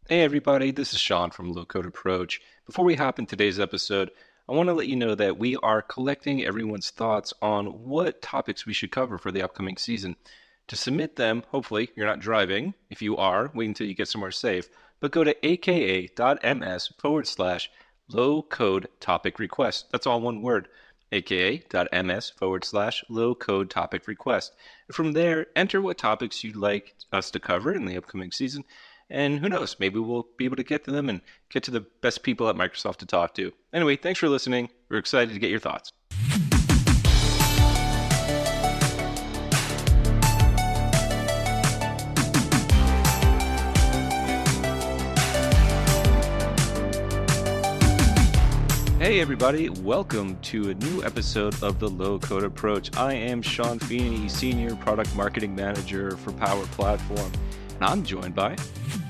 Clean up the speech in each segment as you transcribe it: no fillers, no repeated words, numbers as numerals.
Hey everybody, this is Sean from Low Code Approach. Before we hop in today's episode, I want to let you know that we are collecting everyone's thoughts on what topics we should cover for the upcoming season. To submit them, hopefully you're not driving. If you are, wait until you get somewhere safe. But go to aka.ms// low code topic request. That's all one word. aka.ms// low code topic request. And from there, enter what topics you'd like us to cover in the upcoming season. And who knows, maybe we'll be able to get to them and get to the best people at Microsoft to talk to. Anyway, thanks for listening. We're excited to get your thoughts. Hey everybody, welcome to a new episode of the Low Code Approach. I am Sean Feeney, Senior Product Marketing Manager for Power Platform, and I'm joined by...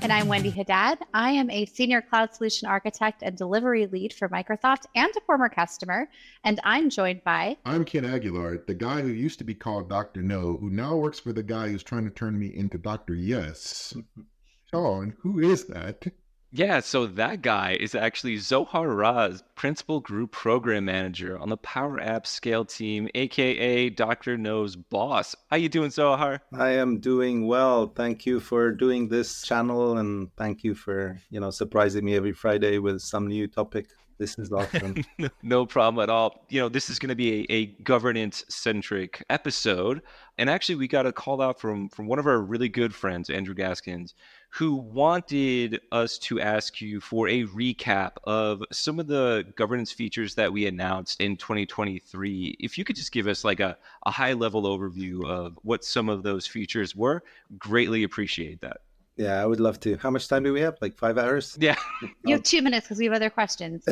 And I'm Wendy Haddad. I am a Senior Cloud Solution Architect and Delivery Lead for Microsoft and a former customer. And I'm joined by... I'm Ken Aguilar, the guy who used to be called Dr. No, who now works for the guy who's trying to turn me into Dr. Yes. Sean, who is that? Yeah, so that guy is actually Zohar Raz, Principal Group Program Manager on the Power App Scale team, aka Dr. No's boss. How you doing, Zohar? I am doing well. Thank you for doing this channel, and thank you for, surprising me every Friday with some new topic. This is awesome. No problem at all. This is going to be a governance-centric episode. And actually, we got a call out from one of our really good friends, Andrew Gaskins, who wanted us to ask you for a recap of some of the governance features that we announced in 2023. If you could just give us like a high-level overview of what some of those features were, greatly appreciate that. Yeah, I would love to. How much time do we have? Like 5 hours? Yeah. You have 2 minutes because we have other questions.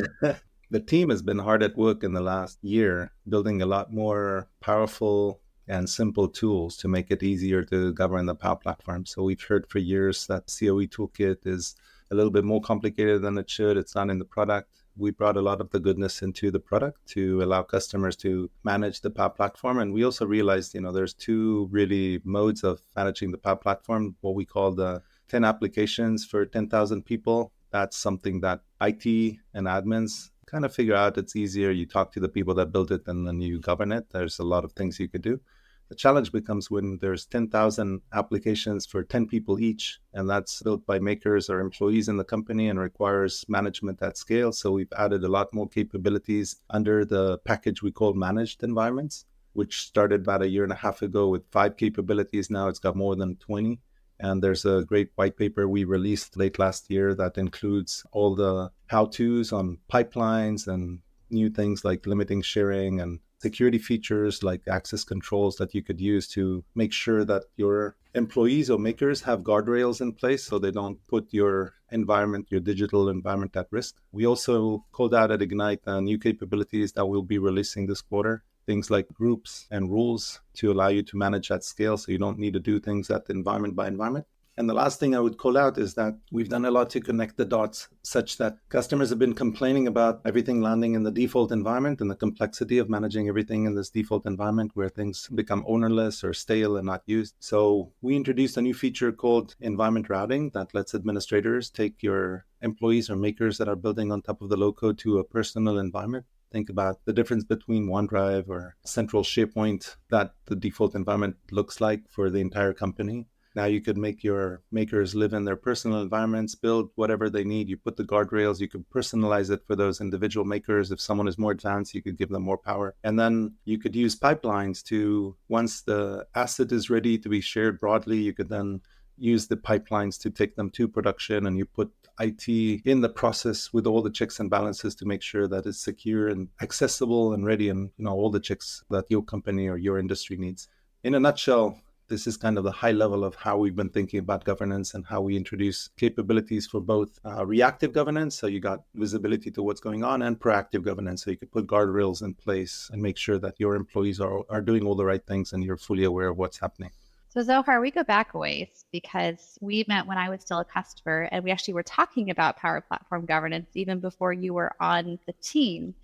The team has been hard at work in the last year, building a lot more powerful and simple tools to make it easier to govern the Power Platform. So we've heard for years that COE Toolkit is a little bit more complicated than it should. It's not in the product. We brought a lot of the goodness into the product to allow customers to manage the Power Platform. And we also realized, there's two really modes of managing the Power Platform, what we call the 10 applications for 10,000 people. That's something that IT and admins kind of figure out. It's easier. You talk to the people that built it and then you govern it. There's a lot of things you could do. The challenge becomes when there's 10,000 applications for 10 people each, and that's built by makers or employees in the company and requires management at scale. So we've added a lot more capabilities under the package we call managed environments, which started about a year and a half ago with 5 capabilities. Now it's got more than 20. And there's a great white paper we released late last year that includes all the how-tos on pipelines and new things like limiting sharing and security features like access controls that you could use to make sure that your employees or makers have guardrails in place so they don't put your environment, your digital environment at risk. We also called out at Ignite new capabilities that we'll be releasing this quarter. Things like groups and rules to allow you to manage at scale so you don't need to do things at environment by environment. And the last thing I would call out is that we've done a lot to connect the dots such that customers have been complaining about everything landing in the default environment and the complexity of managing everything in this default environment where things become ownerless or stale and not used. So we introduced a new feature called environment routing that lets administrators take your employees or makers that are building on top of the low code to a personal environment. Think about the difference between OneDrive or central SharePoint that the default environment looks like for the entire company. Now you could make your makers live in their personal environments, build whatever they need. You put the guardrails, you could personalize it for those individual makers. If someone is more advanced, you could give them more power. And then you could use pipelines to, once the asset is ready to be shared broadly, you could then use the pipelines to take them to production, and you put IT in the process with all the checks and balances to make sure that it's secure and accessible and ready, and all the checks that your company or your industry needs. In a nutshell, this is kind of the high level of how we've been thinking about governance and how we introduce capabilities for both reactive governance, so you got visibility to what's going on, and proactive governance, so you could put guardrails in place and make sure that your employees are doing all the right things and you're fully aware of what's happening. So Zohar, we go back a ways because we met when I was still a customer, and we actually were talking about Power Platform governance even before you were on the team.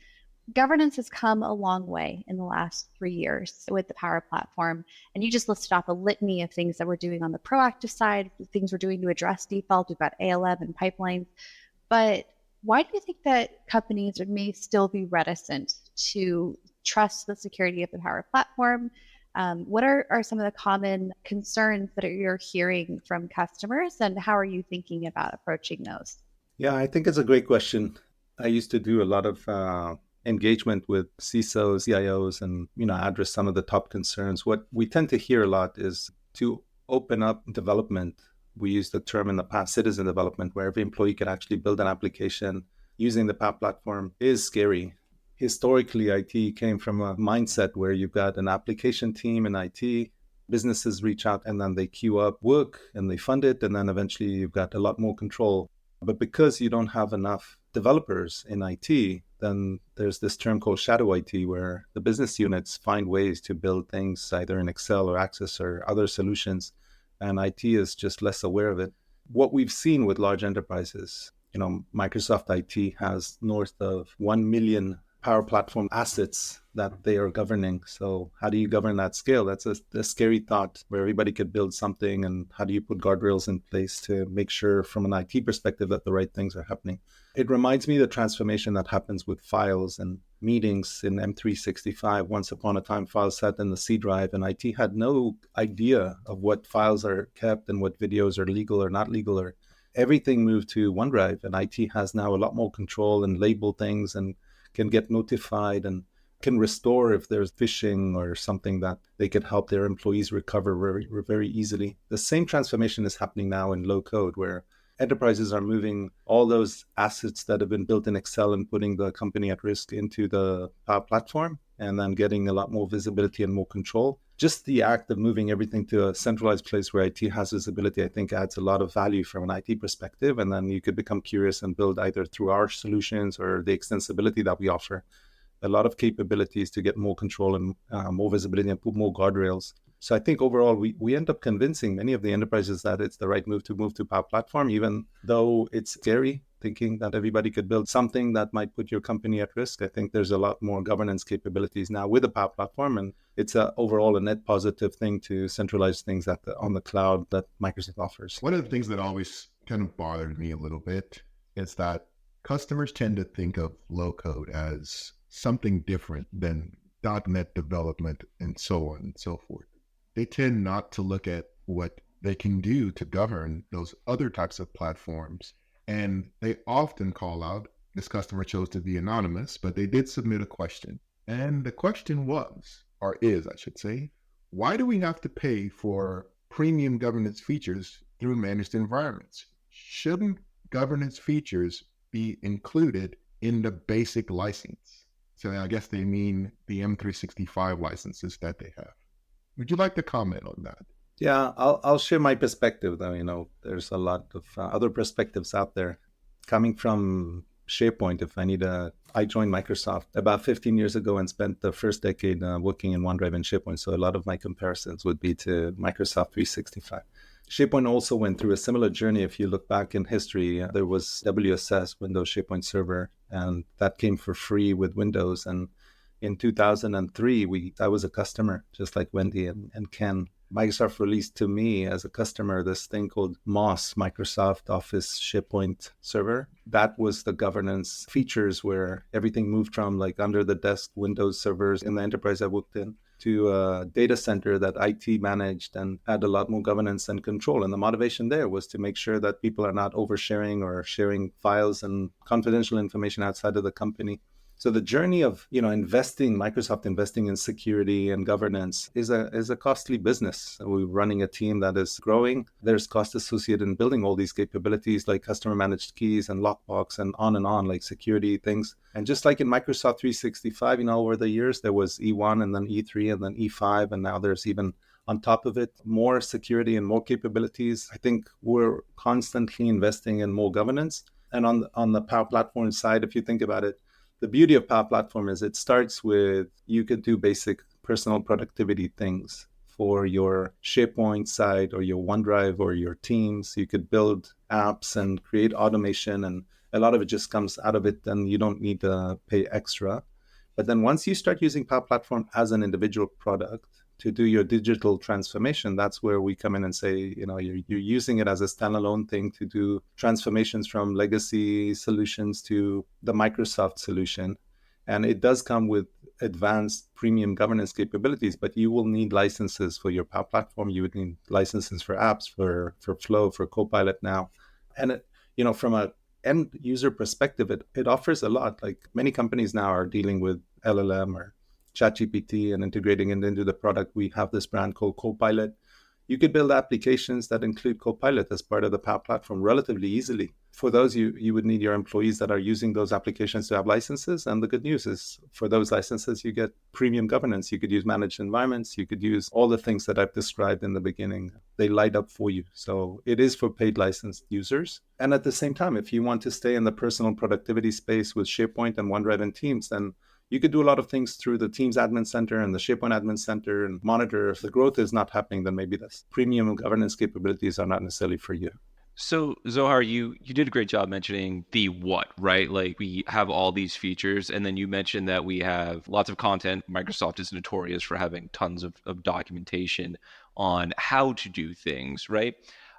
Governance has come a long way in the last 3 years with the Power Platform. And you just listed off a litany of things that we're doing on the proactive side, things we're doing to address default. We've got ALM and pipelines. But why do you think that companies may still be reticent to trust the security of the Power Platform? What are some of the common concerns that you're hearing from customers, and how are you thinking about approaching those? Yeah, I think it's a great question. I used to do a lot of engagement with CISOs, CIOs, and address some of the top concerns. What we tend to hear a lot is to open up development. We used the term in the past, citizen development, where every employee could actually build an application using the Power Platform is scary. Historically, IT came from a mindset where you've got an application team in IT, businesses reach out and then they queue up work and they fund it, and then eventually you've got a lot more control. But because you don't have enough developers in IT, then there's this term called shadow IT, where the business units find ways to build things either in Excel or Access or other solutions, and IT is just less aware of it. What we've seen with large enterprises, Microsoft IT has north of 1 million Power Platform assets that they are governing. So how do you govern that scale? That's a scary thought, where everybody could build something, and how do you put guardrails in place to make sure from an IT perspective that the right things are happening? It reminds me of the transformation that happens with files and meetings in M365. Once upon a time, files sat in the C drive, and IT had no idea of what files are kept and what videos are legal or not legal, or everything moved to OneDrive, and IT has now a lot more control and label things and can get notified and can restore if there's phishing or something, that they could help their employees recover very, very easily. The same transformation is happening now in low code, where enterprises are moving all those assets that have been built in Excel and putting the company at risk into the Power Platform, and then getting a lot more visibility and more control. Just the act of moving everything to a centralized place where IT has visibility, I think adds a lot of value from an IT perspective. And then you could become curious and build either through our solutions or the extensibility that we offer, a lot of capabilities to get more control and more visibility and put more guardrails. So I think overall, we end up convincing many of the enterprises that it's the right move to Power Platform, even though it's scary thinking that everybody could build something that might put your company at risk. I think there's a lot more governance capabilities now with the Power Platform, and it's overall a net positive thing to centralize things on the cloud that Microsoft offers. One of the things that always kind of bothered me a little bit is that customers tend to think of low code as something different than .NET development and so on and so forth. They tend not to look at what they can do to govern those other types of platforms. And they often call out, this customer chose to be anonymous, but they did submit a question. And the question was, or is, I should say, why do we have to pay for premium governance features through managed environments? Shouldn't governance features be included in the basic license? So I guess they mean the M365 licenses that they have. Would you like to comment on that? Yeah, I'll share my perspective, though. There's a lot of other perspectives out there. Coming from SharePoint, I joined Microsoft about 15 years ago and spent the first decade working in OneDrive and SharePoint. So a lot of my comparisons would be to Microsoft 365. SharePoint also went through a similar journey. If you look back in history, there was WSS, Windows SharePoint Server, and that came for free with Windows. And in 2003, I was a customer, just like Wendy and Ken. Microsoft released to me as a customer this thing called MOS, Microsoft Office SharePoint Server. That was the governance features where everything moved from like under the desk Windows servers in the enterprise I worked in to a data center that IT managed and had a lot more governance and control. And the motivation there was to make sure that people are not oversharing or sharing files and confidential information outside of the company. So the journey of Microsoft investing in security and governance is a costly business. We're running a team that is growing. There's cost associated in building all these capabilities like customer managed keys and lockbox and on, like security things. And just like in Microsoft 365, over the years, there was E1 and then E3 and then E5. And now there's even on top of it, more security and more capabilities. I think we're constantly investing in more governance. And on the Power Platform side, if you think about it, the beauty of Power Platform is it starts with, you could do basic personal productivity things for your SharePoint side or your OneDrive or your Teams. You could build apps and create automation, and a lot of it just comes out of it, and you don't need to pay extra. But then once you start using Power Platform as an individual product to do your digital transformation, that's where we come in and say, you're using it as a standalone thing to do transformations from legacy solutions to the Microsoft solution. And it does come with advanced premium governance capabilities, but you will need licenses for your Power Platform. You would need licenses for apps, for Flow, for Copilot now. And from a end user perspective, it offers a lot. Like many companies now are dealing with LLM or ChatGPT and integrating it into the product. We have this brand called Copilot. You could build applications that include Copilot as part of the Power Platform relatively easily. For those, you would need your employees that are using those applications to have licenses. And the good news is for those licenses, you get premium governance. You could use managed environments. You could use all the things that I've described in the beginning. They light up for you. So it is for paid licensed users. And at the same time, if you want to stay in the personal productivity space with SharePoint and OneDrive and Teams, then you could do a lot of things through the Teams Admin Center and the SharePoint Admin Center and monitor. If the growth is not happening, then maybe the premium governance capabilities are not necessarily for you. So Zohar, you did a great job mentioning the what, right? Like we have all these features, and then you mentioned that we have lots of content. Microsoft is notorious for having tons of documentation on how to do things, right?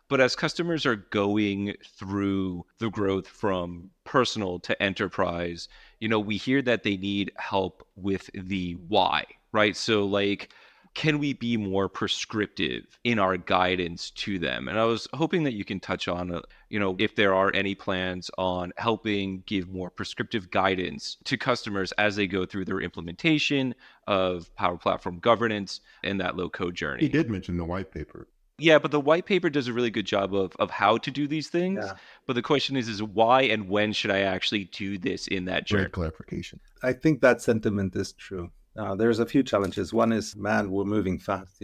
But as customers are going through the growth from personal to enterprise, we hear that they need help with the why, right? So like, can we be more prescriptive in our guidance to them? And I was hoping that you can touch on, if there are any plans on helping give more prescriptive guidance to customers as they go through their implementation of Power Platform governance and that low code journey. He did mention the white paper. Yeah, but the white paper does a really good job of how to do these things. Yeah. But the question is why and when should I actually do this in that journey? Great clarification. I think that sentiment is true. There's a few challenges. One is, man, we're moving fast.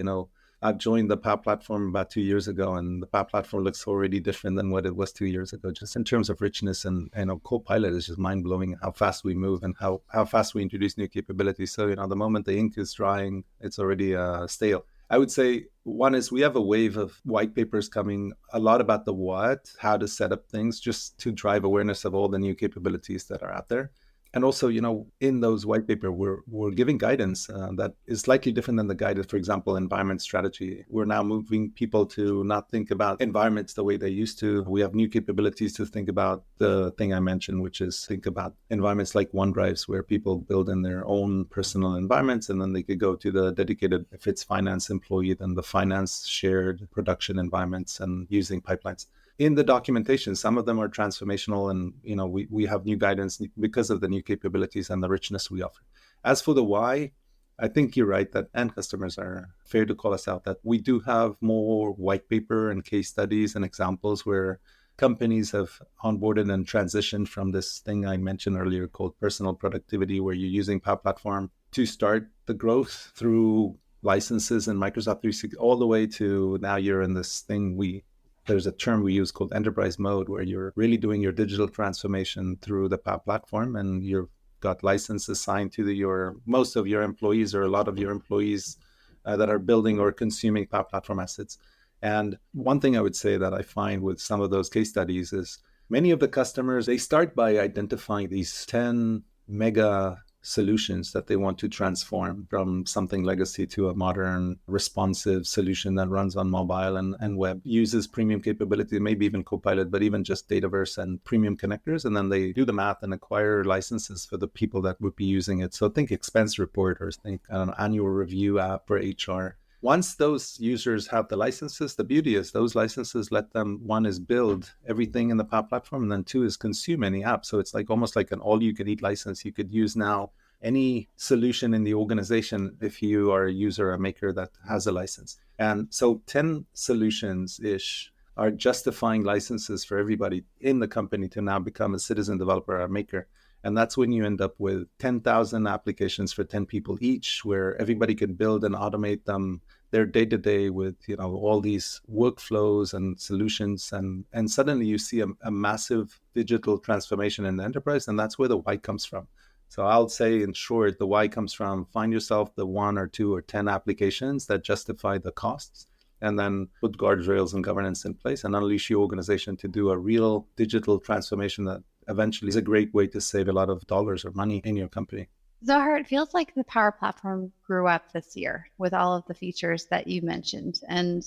I've joined the Power Platform about 2 years ago, and the Power Platform looks already different than what it was 2 years ago, just in terms of richness. And Copilot is just mind blowing how fast we move and how fast we introduce new capabilities. So the moment the ink is drying, it's already stale. I would say one is we have a wave of white papers coming, a lot about the what, how to set up things, just to drive awareness of all the new capabilities that are out there. And also, in those white paper, we're giving guidance that is slightly different than the guidance, for example, environment strategy. We're now moving people to not think about environments the way they used to. We have new capabilities to think about the thing I mentioned, which is think about environments like OneDrives, where people build in their own personal environments, and then they could go to the dedicated, if it's finance employee, then the finance shared production environments and using pipelines. In the documentation, some of them are transformational, and we have new guidance because of the new capabilities and the richness we offer. As for the why, I think you're right that end customers are fair to call us out that we do have more white paper and case studies and examples where companies have onboarded and transitioned from this thing I mentioned earlier called personal productivity, where you're using Power Platform to start the growth through licenses in Microsoft 360 all the way to now you're in this thing there's a term we use called enterprise mode, where you're really doing your digital transformation through the Power Platform, and you've got licenses assigned to most of your employees or a lot of your employees that are building or consuming Power Platform assets. And one thing I would say that I find with some of those case studies is many of the customers, they start by identifying these 10 mega solutions that they want to transform from something legacy to a modern responsive solution that runs on mobile and web, uses premium capability, maybe even Copilot, but even just Dataverse and premium connectors. And then they do the math and acquire licenses for the people that would be using it. So think expense report or think an annual review app for HR. Once those users have the licenses, the beauty is those licenses let them, one is build everything in the Power Platform, and then two is consume any app. So it's like almost like an all-you-can-eat license. You could use now any solution in the organization if you are a user or a maker that has a license. And so 10 solutions-ish are justifying licenses for everybody in the company to now become a citizen developer or a maker. And that's when you end up with 10,000 applications for 10 people each, where everybody can build and automate them their day-to-day with all these workflows and solutions. And suddenly you see a massive digital transformation in the enterprise. And that's where the why comes from. So I'll say, in short, the why comes from find yourself the 1 or 2 or 10 applications that justify the costs, and then put guardrails and governance in place and unleash your organization to do a real digital transformation that eventually is a great way to save a lot of dollars or money in your company. Zohar, it feels like the Power Platform grew up this year with all of the features that you mentioned. And,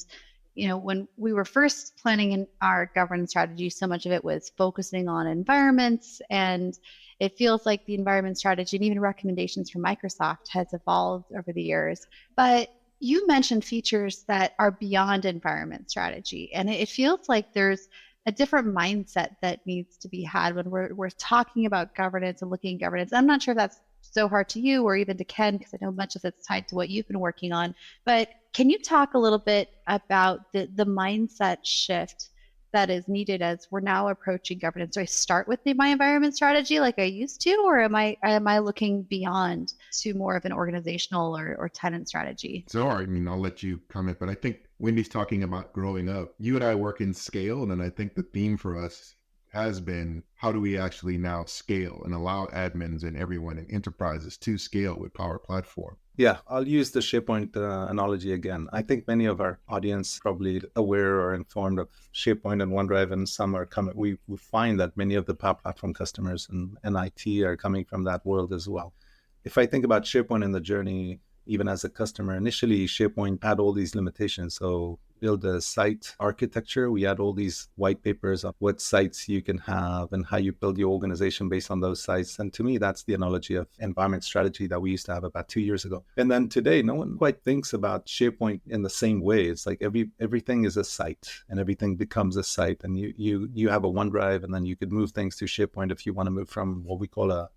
when we were first planning in our governance strategy, so much of it was focusing on environments. And it feels like the environment strategy and even recommendations from Microsoft has evolved over the years. But you mentioned features that are beyond environment strategy. And it feels like there's a different mindset that needs to be had when we're talking about governance and looking at governance. I'm not sure if that's so hard to you or even to Ken, because I know much of it's tied to what you've been working on. But can you talk a little bit about the mindset shift that is needed as we're now approaching governance? Do I start with my environment strategy like I used to, or am I looking beyond to more of an organizational or tenant strategy? So, I mean, I'll let you comment, but I think Wendy's talking about growing up. You and I work in scale, and I think the theme for us has been how do we actually now scale and allow admins and everyone in enterprises to scale with Power Platform? Yeah, I'll use the SharePoint analogy again. I think many of our audience probably aware or informed of SharePoint and OneDrive, and some are coming. We find that many of the Power Platform customers and IT are coming from that world as well. If I think about SharePoint in the journey, even as a customer, initially SharePoint had all these limitations. So build a site architecture. We had all these white papers of what sites you can have and how you build your organization based on those sites. And to me, that's the analogy of environment strategy that we used to have about 2 years ago. And then today, no one quite thinks about SharePoint in the same way. It's like everything is a site and everything becomes a site. And you have a OneDrive, and then you could move things to SharePoint if you want to move from what we call a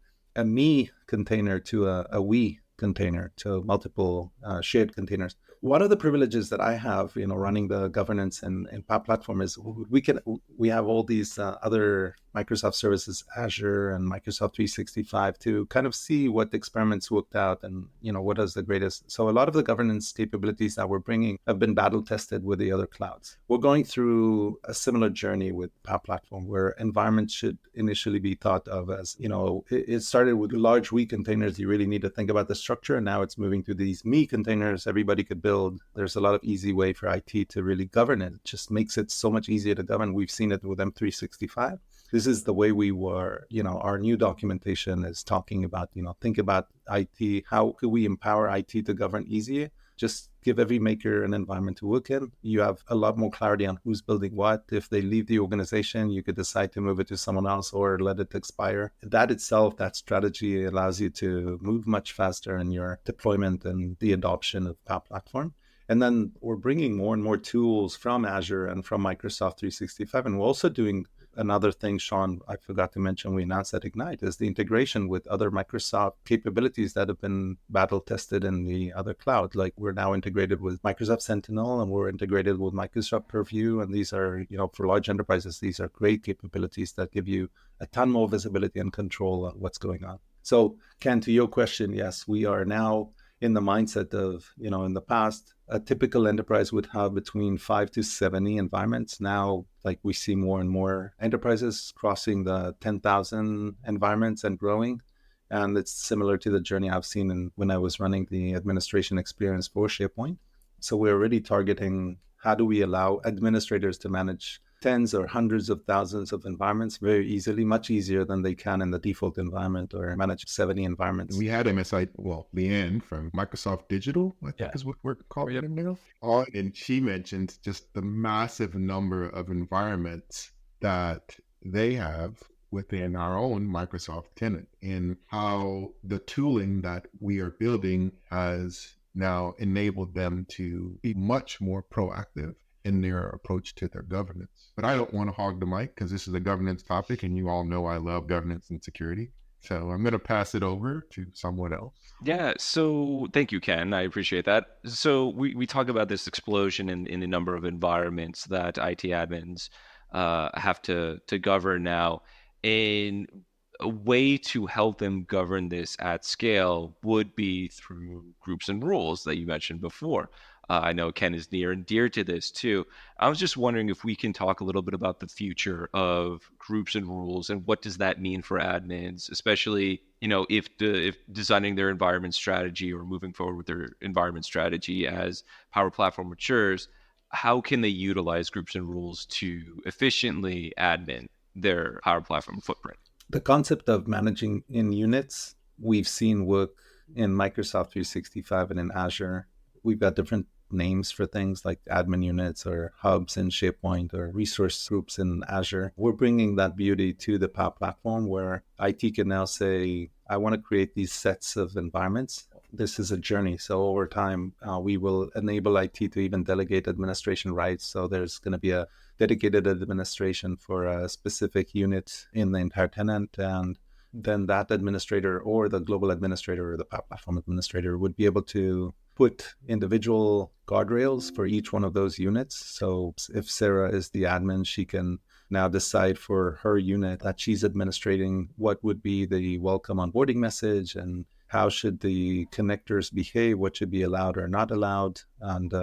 me container to a we container to multiple shared containers. One of the privileges that I have, running the governance in Power Platform is we have all these other Microsoft services, Azure and Microsoft 365, to kind of see what experiments worked out and what is the greatest. So a lot of the governance capabilities that we're bringing have been battle tested with the other clouds. We're going through a similar journey with Power Platform, where environments should initially be thought of as, it started with large we containers. You really need to think about the structure, and now it's moving to these me containers everybody could build. There's a lot of easy way for IT to really govern it. It just makes it so much easier to govern. We've seen it with M365. This is the way we were, our new documentation is talking about, think about IT. How could we empower IT to govern easier? Just give every maker an environment to work in. You have a lot more clarity on who's building what. If they leave the organization, you could decide to move it to someone else or let it expire. That itself, that strategy allows you to move much faster in your deployment and the adoption of Power Platform. And then we're bringing more and more tools from Azure and from Microsoft 365. And we're also doing another thing, Sean, I forgot to mention, we announced at Ignite, is the integration with other Microsoft capabilities that have been battle tested in the other cloud. Like we're now integrated with Microsoft Sentinel, and we're integrated with Microsoft Purview. And these are, for large enterprises, these are great capabilities that give you a ton more visibility and control on what's going on. So Ken, to your question, yes, we are now in the mindset of, in the past, a typical enterprise would have between 5 to 70 environments. Now, like we see more and more enterprises crossing the 10,000 environments and growing. And it's similar to the journey I've seen when I was running the administration experience for SharePoint. So we're already targeting how do we allow administrators to manage tens or hundreds of thousands of environments very easily, much easier than they can in the default environment or manage 70 environments. We had Leanne from Microsoft Digital, I think is what we're calling it now, on, and she mentioned just the massive number of environments that they have within our own Microsoft tenant, and how the tooling that we are building has now enabled them to be much more proactive in their approach to their governance. But I don't want to hog the mic because this is a governance topic, and you all know I love governance and security. So I'm going to pass it over to someone else. Yeah, so thank you, Ken. I appreciate that. So we talk about this explosion in the number of environments that IT admins have to govern now. And a way to help them govern this at scale would be through groups and rules that you mentioned before. I know Ken is near and dear to this too. I was just wondering if we can talk a little bit about the future of groups and rules and what does that mean for admins, especially if designing their environment strategy or moving forward with their environment strategy as Power Platform matures. How can they utilize groups and rules to efficiently admin their Power Platform footprint? The concept of managing in units we've seen work in Microsoft 365 and in Azure. We've got different names for things like admin units or hubs in SharePoint or resource groups in Azure. We're bringing that beauty to the Power Platform where IT can now say, I want to create these sets of environments. This is a journey. So over time, we will enable IT to even delegate administration rights. So there's going to be a dedicated administration for a specific unit in the entire tenant. And then that administrator or the global administrator or the Power Platform administrator would be able to put individual guardrails for each one of those units. So if Sarah is the admin, she can now decide for her unit that she's administrating what would be the welcome onboarding message and how should the connectors behave, what should be allowed or not allowed, and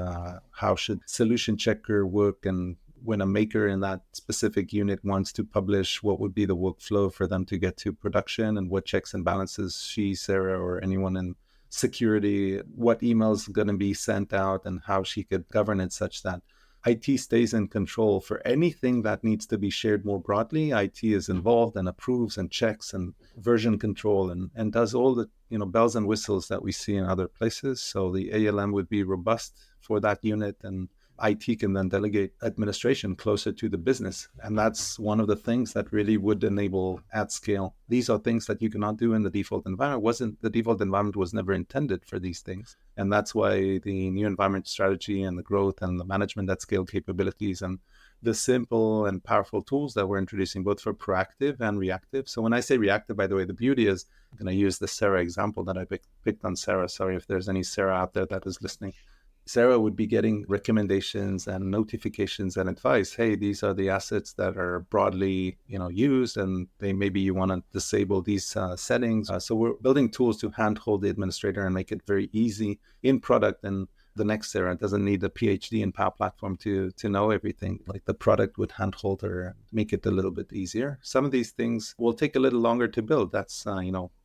how should solution checker work, and when a maker in that specific unit wants to publish, what would be the workflow for them to get to production, and what checks and balances she, Sarah, or anyone in security, what emails are going to be sent out, and how she could govern it such that IT stays in control for anything that needs to be shared more broadly. IT is involved and approves and checks and version control and does all the bells and whistles that we see in other places. So the ALM would be robust for that unit, and IT can then delegate administration closer to the business. And that's one of the things that really would enable at scale. These are things that you cannot do in the default environment. The default environment was never intended for these things. And that's why the new environment strategy and the growth and the management at scale capabilities and the simple and powerful tools that we're introducing both for proactive and reactive. So when I say reactive, by the way, the beauty is, I'm going to use the Sarah example that I picked on Sarah. Sorry if there's any Sarah out there that is listening. Sarah would be getting recommendations and notifications and advice. Hey, these are the assets that are broadly, used, and maybe you want to disable these settings. So we're building tools to handhold the administrator and make it very easy in product. And the next Sarah doesn't need a PhD in Power Platform to know everything. Like the product would handhold her, make it a little bit easier. Some of these things will take a little longer to build. That's,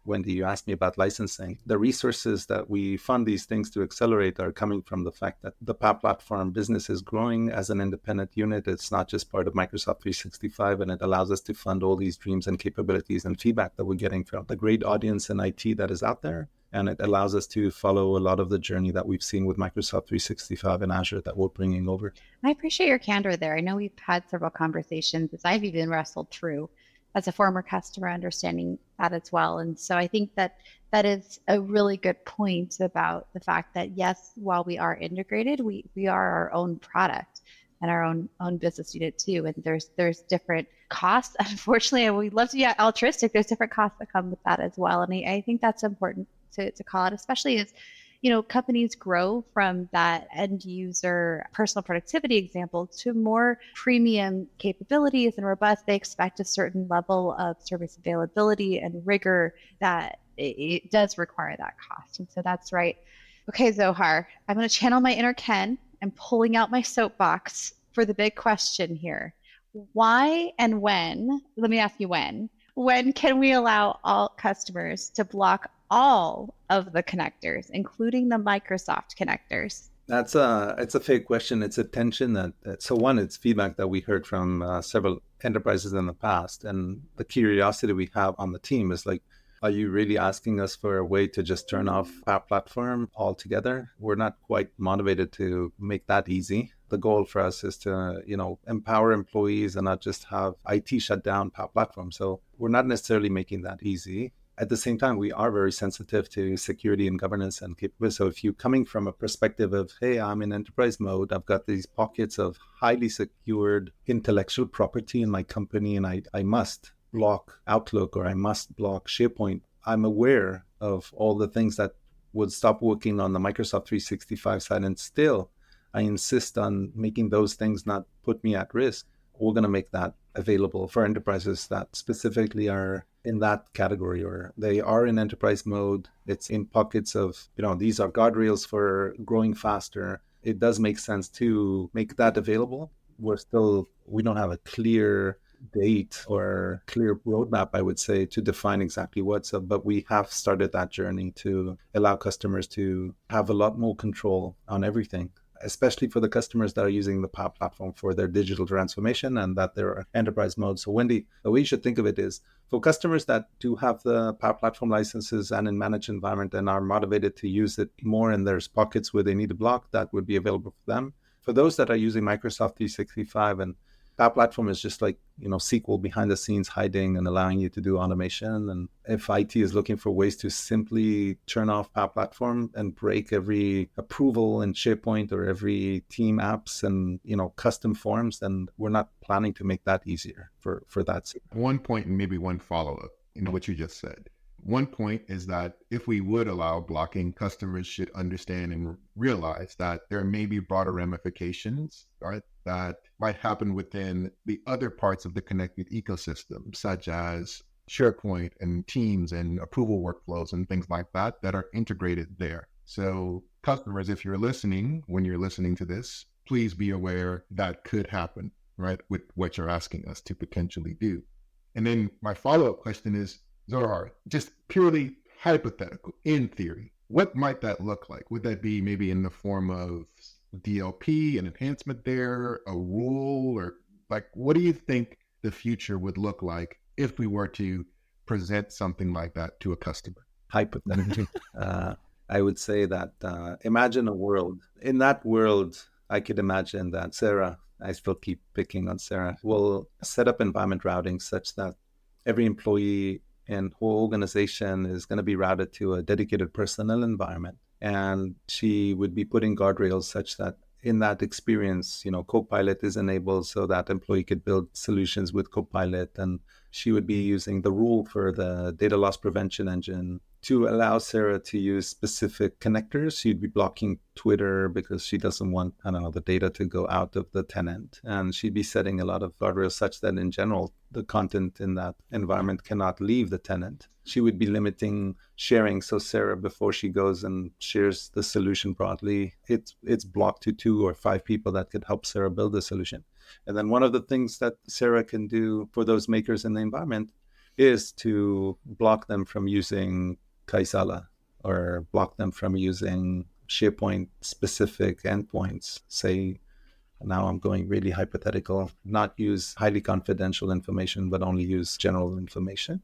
Wendy, you asked me about licensing. The resources that we fund these things to accelerate are coming from the fact that the Power Platform business is growing as an independent unit. It's not just part of Microsoft 365, and it allows us to fund all these dreams and capabilities and feedback that we're getting from the great audience in IT that is out there. And it allows us to follow a lot of the journey that we've seen with Microsoft 365 and Azure that we're bringing over. I appreciate your candor there. I know we've had several conversations as I've even wrestled through as a former customer, understanding that as well. And so I think that is a really good point about the fact that, yes, while we are integrated, we are our own product and our own business unit too. And there's different costs. Unfortunately, we'd love to be altruistic. There's different costs that come with that as well. And I think that's important to call out, especially as companies grow from that end user personal productivity example to more premium capabilities and robust. They expect a certain level of service availability and rigor that it does require that cost. And so that's right. Okay, Zohar, I'm going to channel my inner Ken. I'm pulling out my soapbox for the big question here. Why and when, let me ask you when can we allow all customers to block all of the connectors, including the Microsoft connectors? It's a fair question. It's a tension so one, it's feedback that we heard from several enterprises in the past. And the curiosity we have on the team is like, are you really asking us for a way to just turn off our platform altogether? We're not quite motivated to make that easy. The goal for us is to, empower employees and not just have IT shut down Power Platform. So we're not necessarily making that easy. At the same time, we are very sensitive to security and governance and capability. So if you're coming from a perspective of, hey, I'm in enterprise mode, I've got these pockets of highly secured intellectual property in my company, and I must block Outlook or I must block SharePoint. I'm aware of all the things that would stop working on the Microsoft 365 side, and still I insist on making those things not put me at risk. We're going to make that available for enterprises that specifically are in that category, or they are in enterprise mode. It's in pockets of, these are guardrails for growing faster. It does make sense to make that available. We don't have a clear date or clear roadmap, I would say, to define exactly what's up, but we have started that journey to allow customers to have a lot more control on everything. especially for the customers that are using the Power Platform for their digital transformation and that they're enterprise mode. So Wendy, the way you should think of it is for customers that do have the Power Platform licenses and in managed environment and are motivated to use it more in their pockets where they need a block, that would be available for them. For those that are using Microsoft 365 and Power Platform is just like, SQL behind the scenes hiding and allowing you to do automation. And if IT is looking for ways to simply turn off Power Platform and break every approval in SharePoint or every team apps and, custom forms, then we're not planning to make that easier for that. One point and maybe one follow-up in what you just said. One point is that if we would allow blocking, customers should understand and realize that there may be broader ramifications, right, that might happen within the other parts of the connected ecosystem, such as SharePoint and Teams and approval workflows and things like that are integrated there. So customers, if you're listening, when you're listening to this, please be aware that could happen, right, with what you're asking us to potentially do. And then my follow-up question is, Zohar, just purely hypothetical, in theory, what might that look like? Would that be maybe in the form of DLP, an enhancement there, a rule, or like, what do you think the future would look like if we were to present something like that to a customer? Hypothetically, I would say that imagine a world. In that world, I could imagine that Sarah, I still keep picking on Sarah, will set up environment routing such that every employee and whole organization is going to be routed to a dedicated personnel environment. And she would be putting guardrails such that in that experience, Copilot is enabled so that employee could build solutions with Copilot. And she would be using the rule for the data loss prevention engine to allow Sarah to use specific connectors. She'd be blocking Twitter because she doesn't want, the data to go out of the tenant. And she'd be setting a lot of guardrails such that in general, the content in that environment cannot leave the tenant. She would be limiting sharing. So Sarah, before she goes and shares the solution broadly, it's blocked to 2 or 5 people that could help Sarah build the solution. And then one of the things that Sarah can do for those makers in the environment is to block them from using Kaisala or block them from using SharePoint specific endpoints. Say, now I'm going really hypothetical, not use highly confidential information, but only use general information.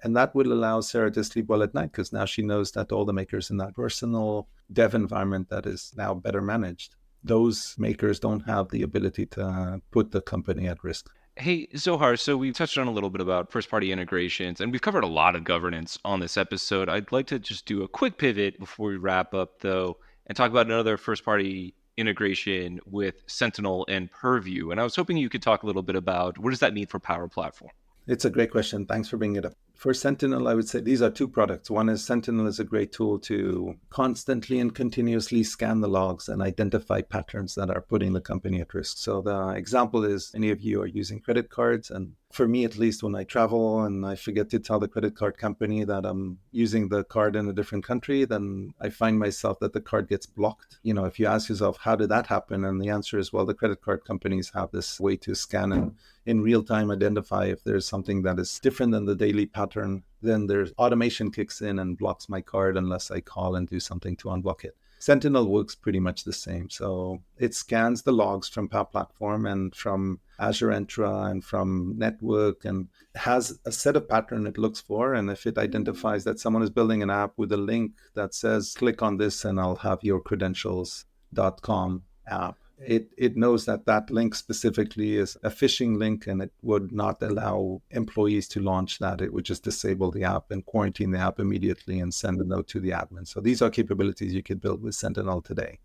And that will allow Sarah to sleep well at night because now she knows that all the makers in that personal dev environment that is now better managed, those makers don't have the ability to put the company at risk. Hey, Zohar, so we've touched on a little bit about first-party integrations, and we've covered a lot of governance on this episode. I'd like to just do a quick pivot before we wrap up, though, and talk about another first-party integration with Sentinel and Purview. And I was hoping you could talk a little bit about what does that mean for Power Platform? It's a great question. Thanks for bringing it up. For Sentinel, I would say these are 2 products. One is Sentinel is a great tool to constantly and continuously scan the logs and identify patterns that are putting the company at risk. So the example is any of you are using credit cards. And for me, at least when I travel and I forget to tell the credit card company that I'm using the card in a different country, then I find myself that the card gets blocked. If you ask yourself, how did that happen? And the answer is, well, the credit card companies have this way to scan and in real time identify if there's something that is different than the daily pattern. Then there's automation kicks in and blocks my card unless I call and do something to unblock it. Sentinel works pretty much the same. So it scans the logs from Power Platform and from Azure Entra and from network and has a set of pattern it looks for. And if it identifies that someone is building an app with a link that says, click on this and I'll have your credentials.com app, it knows that link specifically is a phishing link and it would not allow employees to launch that. It would just disable the app and quarantine the app immediately and send a note to the admin. So these are capabilities you could build with Sentinel today.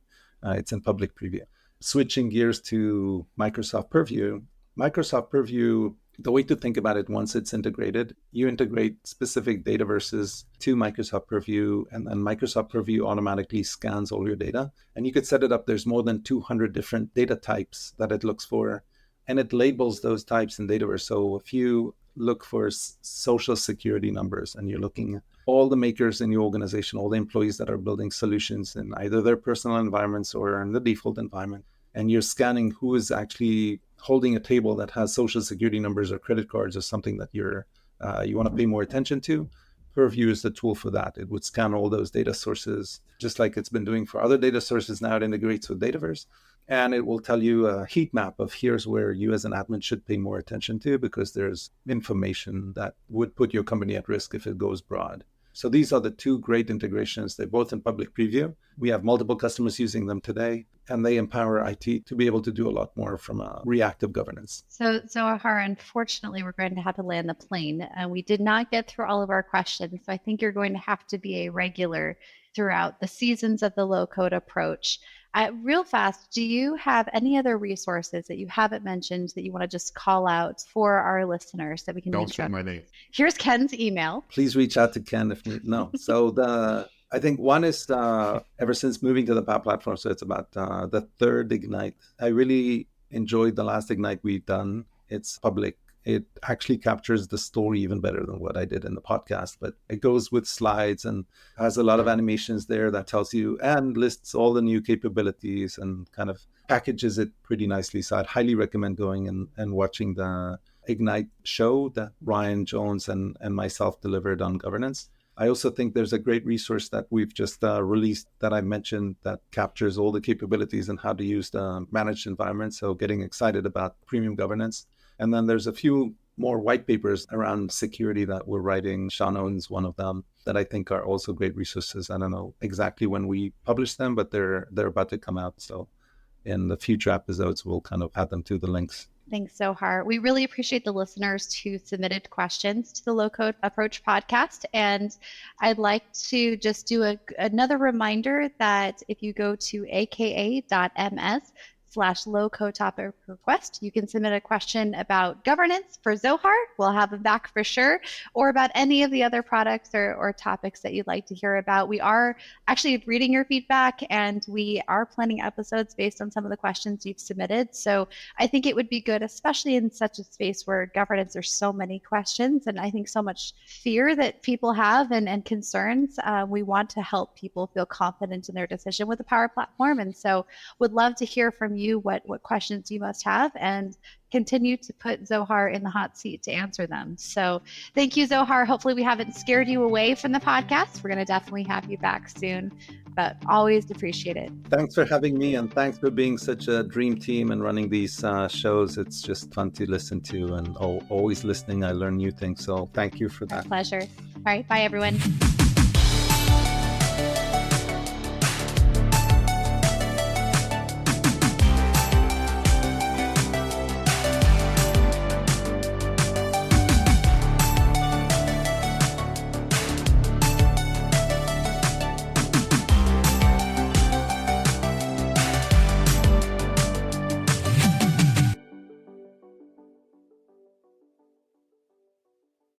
It's in public preview. Switching gears to Microsoft Purview. Microsoft Purview, the way to think about it, once it's integrated, you integrate specific dataverses to Microsoft Purview, and then Microsoft Purview automatically scans all your data. And you could set it up. There's more than 200 different data types that it looks for, and it labels those types in Dataverse. So if you look for social security numbers and you're looking at all the makers in your organization, all the employees that are building solutions in either their personal environments or in the default environment, and you're scanning who is actually holding a table that has social security numbers or credit cards or something that you want to pay more attention to, Purview is the tool for that. It would scan all those data sources, just like it's been doing for other data sources. Now it integrates with Dataverse. And it will tell you a heat map of here's where you as an admin should pay more attention to, because there's information that would put your company at risk if it goes broad. So these are the two great integrations. They're both in public preview. We have multiple customers using them today, and they empower IT to be able to do a lot more from a reactive governance. So, Zohar, unfortunately, we're going to have to land the plane. We did not get through all of our questions. So I think you're going to have to be a regular throughout the seasons of the low-code approach. Real fast, do you have any other resources that you haven't mentioned that you want to just call out for our listeners that we can Don't say my name. Here's Ken's email. Please reach out to Ken if need. No. So I think one is ever since moving to the Power Platform, so it's about the third Ignite. I really enjoyed the last Ignite we've done. It's public. It actually captures the story even better than what I did in the podcast, but it goes with slides and has a lot of animations there that tells you and lists all the new capabilities and kind of packages it pretty nicely. So I'd highly recommend going and watching the Ignite show that Ryan Jones and myself delivered on governance. I also think there's a great resource that we've just released that I mentioned that captures all the capabilities and how to use the managed environment. So getting excited about premium governance. And then there's a few more white papers around security that we're writing. Sean owns one of them that I think are also great resources. I don't know exactly when we publish them, but they're about to come out. So in the future episodes, we'll kind of add them to the links. Thanks, Zohar. We really appreciate the listeners who submitted questions to the Low Code Approach podcast. And I'd like to just do another reminder that if you go to aka.ms/low-code topic request. You can submit a question about governance for Zohar. We'll have him back for sure. Or about any of the other products or topics that you'd like to hear about. We are actually reading your feedback, and we are planning episodes based on some of the questions you've submitted. So I think it would be good, especially in such a space where governance, there's so many questions, and I think so much fear that people have and concerns. We want to help people feel confident in their decision with the Power Platform. And so would love to hear from you what questions you must have, and continue to put Zohar in the hot seat to answer them. So thank you, Zohar. Hopefully we haven't scared you away from the podcast. We're going to definitely have you back soon, but always appreciate it. Thanks for having me, and thanks for being such a dream team and running these shows. It's just fun to listen to, and always listening. I learn new things. So thank you for that. Our pleasure. All right. Bye, everyone.